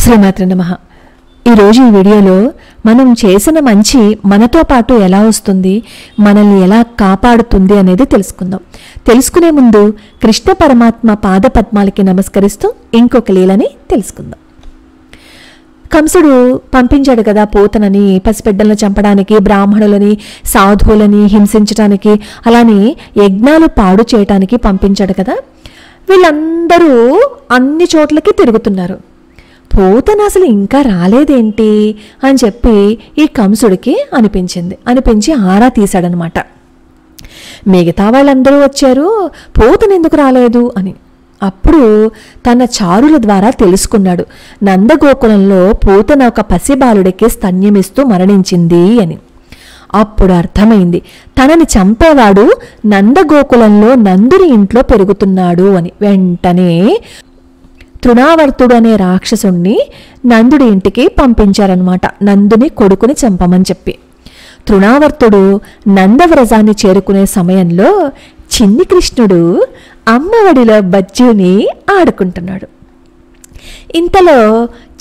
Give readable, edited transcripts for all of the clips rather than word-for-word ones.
శ్రీమాత్రే నమః. ఈరోజు ఈ వీడియోలో మనం చేసిన మంచి మనతో పాటు ఎలా వస్తుంది, మనల్ని ఎలా కాపాడుతుంది అనేది తెలుసుకుందాం. తెలుసుకునే ముందు కృష్ణ పరమాత్మ పాద పద్మాలకి నమస్కరిస్తూ ఇంకొక లీలని తెలుసుకుందాం. కంసుడు పంపించాడు కదా పూతనని పసిబిడ్డలను చంపడానికి, బ్రాహ్మణులని సాధువులని హింసించడానికి, అలానే యజ్ఞాలు పాడు చేయడానికి పంపించాడు కదా. వీళ్ళందరూ అన్ని చోట్లకి తిరుగుతున్నారు. పూతన అసలు ఇంకా రాలేదేంటి అని చెప్పి ఈ కంసుడికి అనిపించి ఆరా తీశాడనమాట. మిగతా వాళ్ళందరూ వచ్చారు, పూతన ఎందుకు రాలేదు అని. అప్పుడు తన చారుల ద్వారా తెలుసుకున్నాడు, నందగోకులంలో పూతన ఒక పసిబాలుడికి స్తన్యమిస్తూ మరణించింది అని. అప్పుడు అర్థమైంది, తనని చంపేవాడు నందగోకులంలో నందుని ఇంట్లో పెరుగుతున్నాడు అని. వెంటనే తృణావర్తుడు అనే రాక్షసుణ్ణి నందుడి ఇంటికి పంపించారనమాట, నందుని కొడుకుని చంపమని చెప్పి. తృణావర్తుడు నందవ్రజాన్ని చేరుకునే సమయంలో చిన్ని కృష్ణుడు అమ్మఒడిలో బజ్జీని ఆడుకుంటున్నాడు. ఇంతలో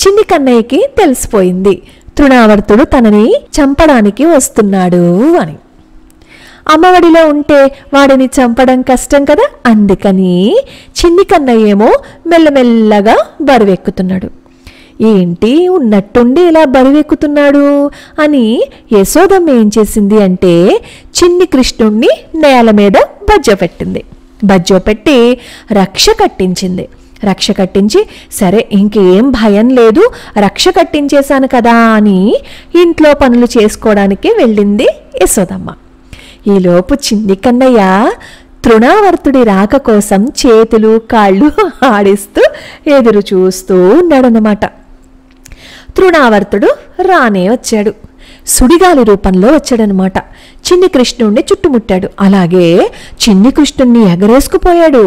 చిన్ని కన్నయ్యకి తెలిసిపోయింది తృణావర్తుడు తనని చంపడానికి వస్తున్నాడు అని. అమ్మఒడిలో ఉంటే వాడిని చంపడం కష్టం కదా, అందుకని చిన్ని కన్నయ్య ఏమో మెల్లమెల్లగా బరువెక్కుతున్నాడు. ఏంటి ఉన్నట్టుండి ఇలా బరువెక్కుతున్నాడు అని యశోదమ్మ ఏం చేసింది అంటే చిన్ని కృష్ణుణ్ణి నేల మీద బజ్జో పెట్టి రక్ష కట్టించి, సరే ఇంకేం భయం లేదు, రక్ష కట్టించేశాను కదా అని ఇంట్లో పనులు చేసుకోవడానికి వెళ్ళింది యశోదమ్మ. ఈలోపు చిన్ని కన్నయ్య తృణావర్తుడి రాక కోసం చేతులు కాళ్ళు ఆడిస్తూ ఎదురు చూస్తూ ఉన్నాడనమాట. తృణావర్తుడు రానే వచ్చాడు, సుడిగాలి రూపంలో వచ్చాడనమాట. చిన్ని కృష్ణుణ్ణి చుట్టుముట్టాడు, అలాగే చిన్ని కృష్ణుణ్ణి ఎగరేసుకుపోయాడు.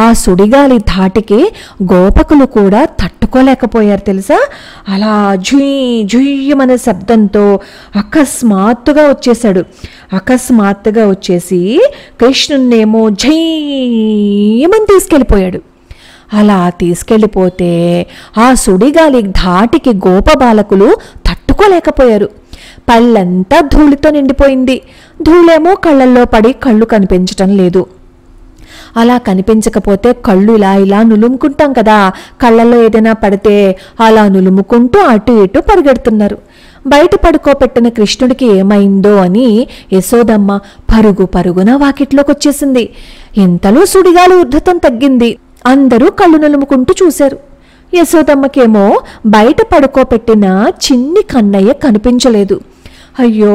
ఆ సుడిగాలి ధాటికి గోపకులు కూడా తట్టుకోలేకపోయారు తెలుసా. అలా జుయ్యమనే శబ్దంతో అకస్మాత్తుగా వచ్చేసి కృష్ణున్నేమో జయమని తీసుకెళ్ళిపోయాడు. అలా తీసుకెళ్ళిపోతే ఆ సుడిగాలి ధాటికి గోపబాలకులు తట్టుకోలేకపోయారు. పళ్ళంతా ధూళితో నిండిపోయింది. ధూళేమో కళ్ళల్లో పడి కళ్ళు కనిపించటం లేదు. అలా కనిపించకపోతే కళ్ళు ఇలా నులుముకుంటాం కదా, కళ్ళల్లో ఏదైనా పడితే అలా నులుముకుంటూ అటు ఇటు పరిగెడుతున్నారు. బయట పడుకోపెట్టిన కృష్ణుడికి ఏమైందో అని యశోదమ్మ పరుగున వాకిట్లోకి వచ్చేసింది. ఇంతలో సుడిగాలి ఉద్ధతం తగ్గింది. అందరూ కళ్ళు నులుముకుంటూ చూశారు. యశోదమ్మకేమో బయట పడుకోపెట్టిన చిన్ని కన్నయ్య కనిపించలేదు. అయ్యో,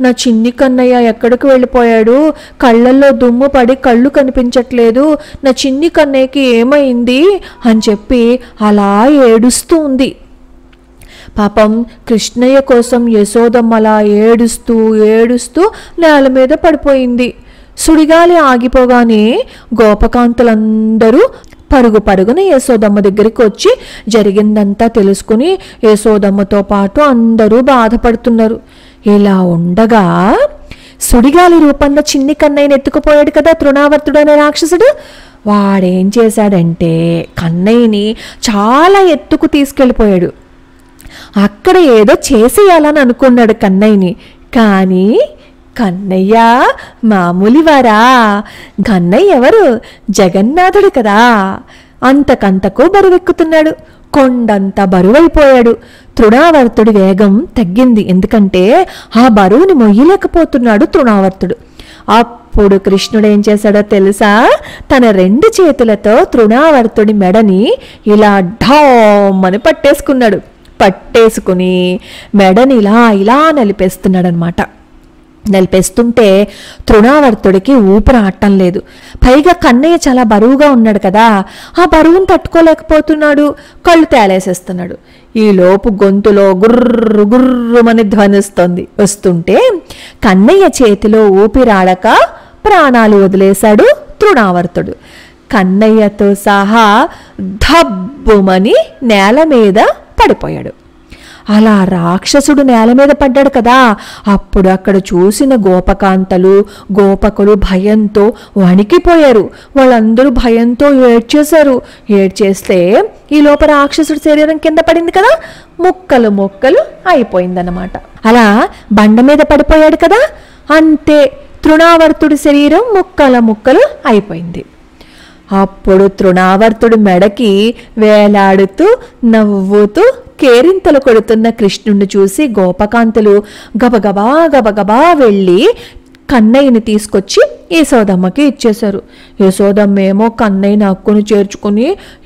నా చిన్ని కన్నయ్య ఎక్కడికి వెళ్ళిపోయాడు, కళ్ళల్లో దుమ్ము పడి కళ్ళు కనిపించట్లేదు, నా చిన్ని కన్నయ్యకి ఏమైంది అని చెప్పి అలా ఏడుస్తూ ఉంది. పాపం కృష్ణయ్య కోసం యశోదమ్మ అలా ఏడుస్తూ నేల మీద పడిపోయింది. సుడిగాలి ఆగిపోగానే గోపకాంతులందరూ పరుగున యశోదమ్మ దగ్గరికి వచ్చి జరిగిందంతా తెలుసుకుని యశోదమ్మతో పాటు అందరూ బాధపడుతున్నారు. ఇలా ఉండగా సుడిగాలి రూపంలో చిన్ని కన్నయ్యని ఎత్తుకుపోయాడు కదా తృణావర్తుడు అనే రాక్షసుడు. వాడేం చేశాడంటే కన్నయ్యని చాలా ఎత్తుకు తీసుకెళ్ళిపోయాడు. అక్కడ ఏదో చేసేయాలని అనుకున్నాడు కన్నయ్యని. కానీ కన్నయ్య మామూలివారా? కన్నయ్య ఎవరు? జగన్నాథుడు కదా. అంతకంతకు బరువెక్కుతున్నాడు, కొండంత బరువైపోయాడు. తృణావర్తుడి వేగం తగ్గింది, ఎందుకంటే ఆ బరువుని మొయ్యలేకపోతున్నాడు తృణావర్తుడు. అప్పుడు కృష్ణుడు ఏం చేశాడో తెలుసా? తన 2 చేతులతో తృణావర్తుడి మెడని ఇలా ఢామని పట్టేసుకుని మెడని ఇలా నలిపేస్తున్నాడనమాట. నలిపేస్తుంటే తృణావర్తుడికి ఊపిరి ఆడటం లేదు. పైగా కన్నయ్య చాలా బరువుగా ఉన్నాడు కదా, ఆ బరువును తట్టుకోలేకపోతున్నాడు, కళ్ళు తేలేసేస్తున్నాడు. ఈలోపు గొంతులో గుర్రుమని ధ్వని వస్తుంటే కన్నయ్య చేతిలో ఊపిరాడక ప్రాణాలు వదిలేశాడు తృణావర్తుడు. కన్నయ్యతో సహా ధబ్బుమని నేల మీద పడిపోయాడు. అలా రాక్షసుడు నేల మీద పడ్డాడు కదా, అప్పుడు అక్కడ చూసిన గోపకాంతలు గోపకులు భయంతో వణికిపోయారు. వాళ్ళందరూ భయంతో ఏడ్చేశారు. ఏడ్చేస్తే ఈ లోపల రాక్షసుడి శరీరం కింద పడింది కదా, ముక్కలు ముక్కలు అయిపోయిందన్నమాట. అలా బండ మీద పడిపోయాడు కదా, అంతే తృణావర్తుడి శరీరం ముక్కల ముక్కలు అయిపోయింది. అప్పుడు తృణావర్తుడి మెడకి వేలాడుతూ నవ్వుతూ కేరింతలు కొడుతున్న కృష్ణుణ్ణి చూసి గోపకాంతులు గబగబా గబగబా వెళ్ళి కన్నయ్యని తీసుకొచ్చి యశోదమ్మకి ఇచ్చేశారు. యశోదమ్మ ఏమో కన్నయ్యని హక్కును చేర్చుకుని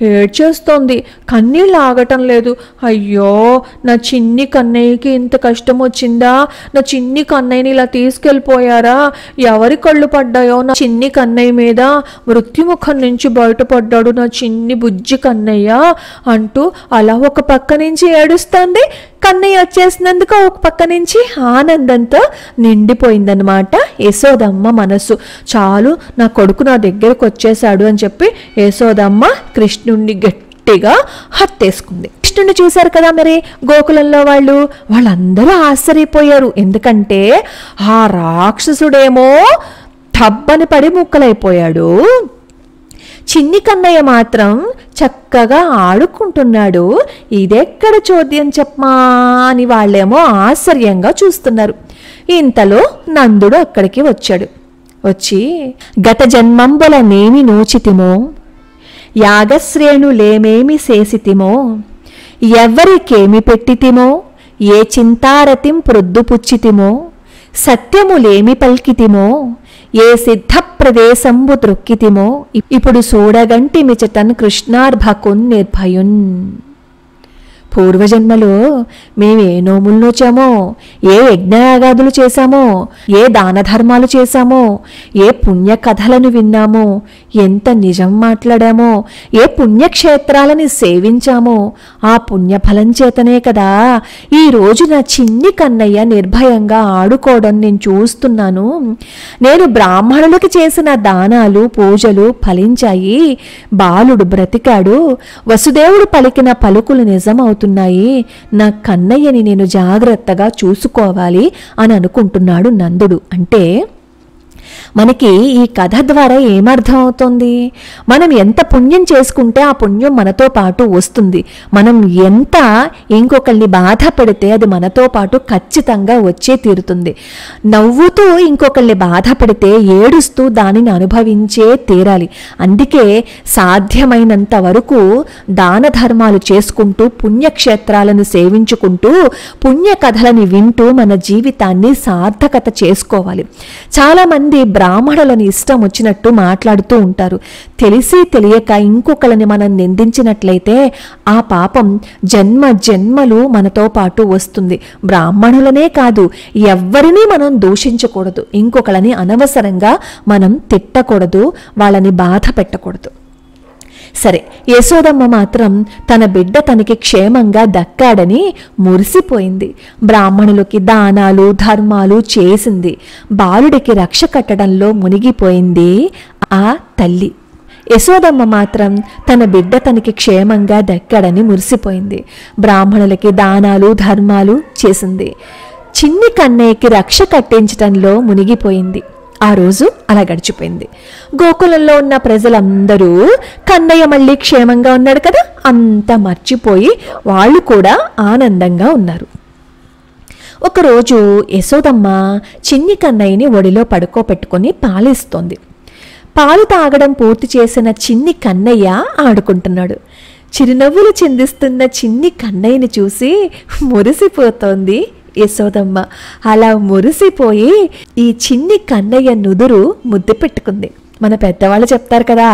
ఏడ్చేస్తోంది. కన్నీళ్ళు ఆగటం లేదు. అయ్యో, నా చిన్ని కన్నయ్యకి ఇంత కష్టం వచ్చిందా, నా చిన్ని కన్నయ్యని ఇలా తీసుకెళ్ళిపోయారా, ఎవరి కళ్ళు పడ్డాయో నా చిన్ని కన్నయ్య మీద, మృత్యుముఖం నుంచి బయటపడ్డాడు నా చిన్ని బుజ్జి కన్నయ్య అంటూ అలా ఒక పక్క నుంచి ఏడుస్తుంది. కన్నయ్య వచ్చేసినందుకు ఒక పక్క నుంచి ఆనందంతో నిండిపోయిందనమాట యశోదమ్మ మనసు. చాలు, నా కొడుకు నా దగ్గరకు వచ్చేసాడు అని చెప్పి యశోదమ్మ కృష్ణుణ్ణి గట్టిగా హత్తేసుకుంది. కృష్ణుణ్ణి చూశారు కదా మరి గోకులంలో వాళ్ళందరూ ఆశ్చర్యపోయారు. ఎందుకంటే ఆ రాక్షసుడేమో తబ్బని పడి ముక్కలైపోయాడు, చిన్ని కన్నయ్య మాత్రం చక్కగా ఆడుకుంటున్నాడు. ఇదెక్కడ చోద్యం చెప్పమా అని వాళ్ళేమో ఆశ్చర్యంగా చూస్తున్నారు. ఇంతలో నందుడు అక్కడికి వచ్చాడు. వచ్చి గత జన్మంబుల నేమి నోచితిమో, యాగశ్రేణులేమేమి చేసితిమో, ఎవ్వరికేమి పెట్టితిమో, ఏ చింతారతిం ప్రొద్దుపుచ్చితిమో, సత్యములేమి పల్కితిమో, ఏ సిద్ధ ప్రదేశంబు త్రొక్కితిమో, ఇప్పుడు చూడగంటి మిచటన్ కృష్ణార్భకున్ నిర్భయున్. పూర్వజన్మలో మేము ఏ నోములు నోచామో, ఏ యజ్ఞయాగాదులు చేశామో, ఏ దాన ధర్మాలు చేశామో, ఏ పుణ్య కథలను విన్నామో, ఎంత నిజం మాట్లాడామో, ఏ పుణ్యక్షేత్రాలని సేవించామో, ఆ పుణ్యఫలం చేతనే కదా ఈరోజు నా చిన్ని కన్నయ్య నిర్భయంగా ఆడుకోవడం నేను చూస్తున్నాను. నేను బ్రాహ్మణులకి చేసిన దానాలు పూజలు ఫలించాయి, బాలుడు బ్రతికాడు, వసుదేవుడు పలికిన పలుకులు నిజమవుతున్నాయి, నా కన్నయ్యని నేను జాగ్రత్తగా చూసుకోవాలి అని అనుకుంటున్నాడు నందుడు. అంటే మనకి ఈ కథ ద్వారా ఏమర్థం అవుతుంది? మనం ఎంత పుణ్యం చేసుకుంటే ఆ పుణ్యం మనతో పాటు వస్తుంది. మనం ఎంత ఇంకొకరిని బాధ పెడితే అది మనతో పాటు ఖచ్చితంగా వచ్చే తీరుతుంది. నవ్వుతూ ఇంకొకరిని బాధ పెడితే ఏడుస్తూ దానిని అనుభవించే తీరాలి. అందుకే సాధ్యమైనంత వరకు దాన ధర్మాలు చేసుకుంటూ పుణ్యక్షేత్రాలను సేవించుకుంటూ పుణ్య కథలని వింటూ మన జీవితాన్ని సార్థకత చేసుకోవాలి. చాలామంది బ్రాహ్మణులని ఇష్టం వచ్చినట్టు మాట్లాడుతూ ఉంటారు. తెలిసి తెలియక ఇంకొకరిని మనం నిందించినట్లయితే ఆ పాపం జన్మ జన్మలు మనతో పాటు వస్తుంది. బ్రాహ్మణులనే కాదు, ఎవ్వరినీ మనం దూషించకూడదు, ఇంకొకరిని అనవసరంగా మనం తిట్టకూడదు, వాళ్ళని బాధ పెట్టకూడదు. సరే, యశోదమ్మ మాత్రం తన బిడ్డ తనకి క్షేమంగా దక్కాడని మురిసిపోయింది. బ్రాహ్మణులకి దానాలు ధర్మాలు చేసింది. బాలుడికి రక్ష కట్టడంలో మునిగిపోయింది ఆ తల్లి. యశోదమ్మ మాత్రం తన బిడ్డ తనకి క్షేమంగా దక్కాడని మురిసిపోయింది. బ్రాహ్మణులకి దానాలు ధర్మాలు చేసింది. చిన్ని కన్నయ్యకి రక్ష కట్టించడంలో మునిగిపోయింది. ఆ రోజు అలా గడిచిపోయింది. గోకులంలో ఉన్న ప్రజలందరూ కన్నయ్య మళ్ళీ క్షేమంగా ఉన్నాడు కదా అంతా మర్చిపోయి వాళ్ళు కూడా ఆనందంగా ఉన్నారు. ఒకరోజు యశోదమ్మ చిన్ని కన్నయ్యని ఒడిలో పడుకోబెట్టుకొని పాలిస్తోంది. పాలు తాగడం పూర్తి చేసిన చిన్ని కన్నయ్య ఆడుకుంటున్నాడు. చిరునవ్వులు చిందిస్తున్న చిన్ని కన్నయ్యని చూసి మురిసిపోతోంది యశోదమ్మ. అలా మురిసిపోయి ఈ చిన్ని కన్నయ్య నుదురు ముద్దు పెట్టుకుంది. మన పెద్దవాళ్ళు చెప్తారు కదా,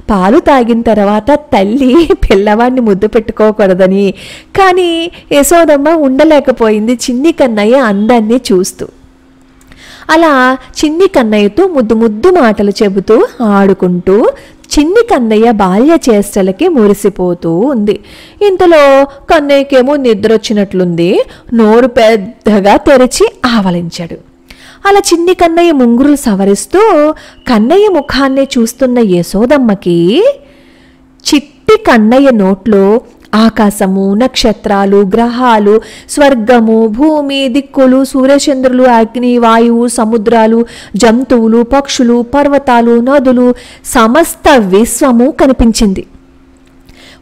పాలు తాగిన తర్వాత తల్లి పిల్లవాడిని ముద్దు పెట్టుకోకూడదని. కానీ యశోదమ్మ ఉండలేకపోయింది చిన్ని కన్నయ్య అందాన్ని చూస్తూ. అలా చిన్ని కన్నయ్యతో ముద్దు ముద్దు మాటలు చెబుతూ ఆడుకుంటూ చిన్ని కన్నయ్య బాల్య చేష్టలకి మురిసిపోతూ ఉంది. ఇంతలో కన్నయ్యకేమో నిద్ర వచ్చినట్లుంది. నోరు పెద్దగా తెరిచి ఆవలించాడు. అలా చిన్ని కన్నయ్య ముంగురులు సవరిస్తూ కన్నయ్య ముఖాన్నే చూస్తున్న యశోదమ్మకి చిట్టి కన్నయ్య నోట్లో ఆకాశము, నక్షత్రాలు, గ్రహాలు, స్వర్గము, భూమి, దిక్కులు, సూర్యచంద్రులు, అగ్ని, వాయువు, సముద్రాలు, జంతువులు, పక్షులు, పర్వతాలు, నదులు, సమస్త విశ్వము కనిపించింది.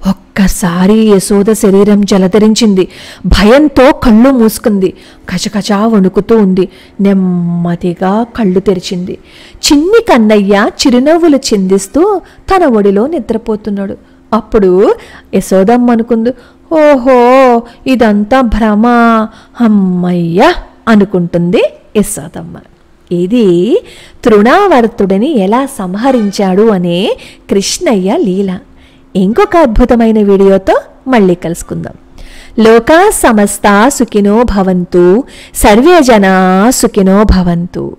ఒక్కసారి యశోద శరీరం జలధరించింది. భయంతో కళ్ళు మూసుకుంది. కచకచా వణుకుతూ ఉంది. నెమ్మదిగా కళ్ళు తెరిచింది. చిన్ని కన్నయ్య చిరునవ్వులు చిందిస్తూ తన ఒడిలో నిద్రపోతున్నాడు. అప్పుడు యశోదమ్మ అనుకుంది, ఓహో ఇదంతా భ్రమ, అమ్మయ్య అనుకుంటుంది యశోదమ్మ. ఇది తృణావర్తుడిని ఎలా సంహరించాడు అనే కృష్ణయ్య లీల. ఇంకొక అద్భుతమైన వీడియోతో మళ్ళీ కలుసుకుందాం. లోకా సమస్తా సుఖినో భవంతు, సర్వే జనా సుఖినో భవంతు.